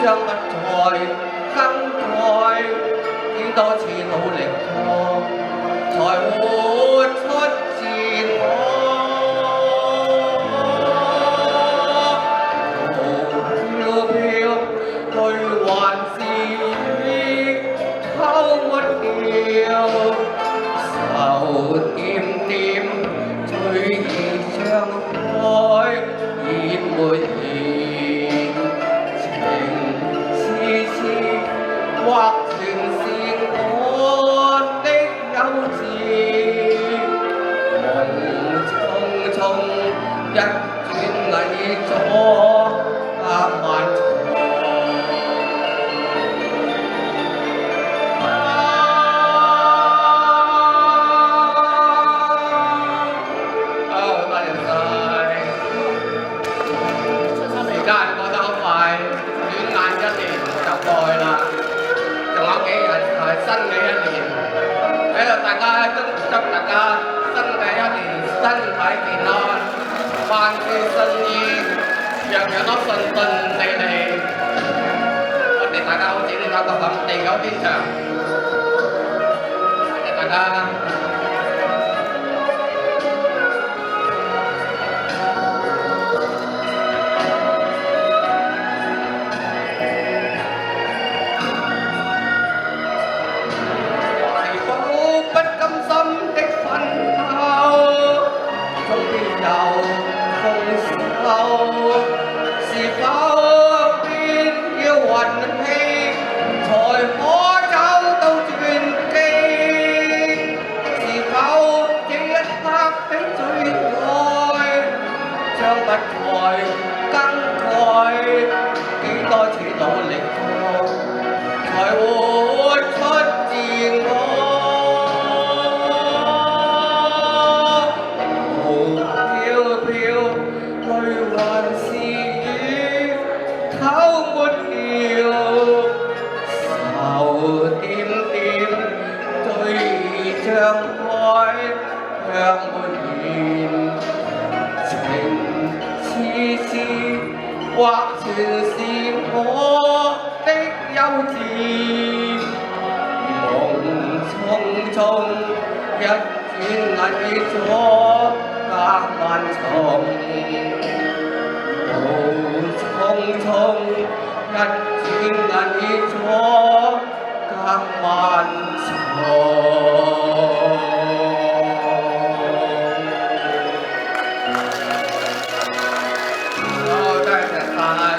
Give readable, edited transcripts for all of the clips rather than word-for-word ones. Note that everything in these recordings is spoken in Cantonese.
將不再更改，幾多次努力過，才活出自我。飄飄淚還是雨，偷沒掉，愁點點最易張開，已沒言。或全是我的幼稚，夢匆匆一轉偽咗漫長。多謝晒，時間過得好快，轉眼1年就過去啦。仲有幾日就係新嘅1年，喺度大家祝大家新嘅1年身體健康，萬事順意，樣樣都順順利利。我哋大家好似呢首歌咁，地久天長。多謝大家。是否必要運氣才可找到轉機？是否這一刻的最愛將不再更改？幾多次努力過，才活出自我。張開卻沒言，情絲絲或全是我的幼稚，夢匆匆一轉偽咗隔萬重，夢匆匆一轉偽咗隔萬重。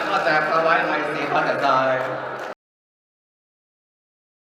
多謝各位利是，多謝晒。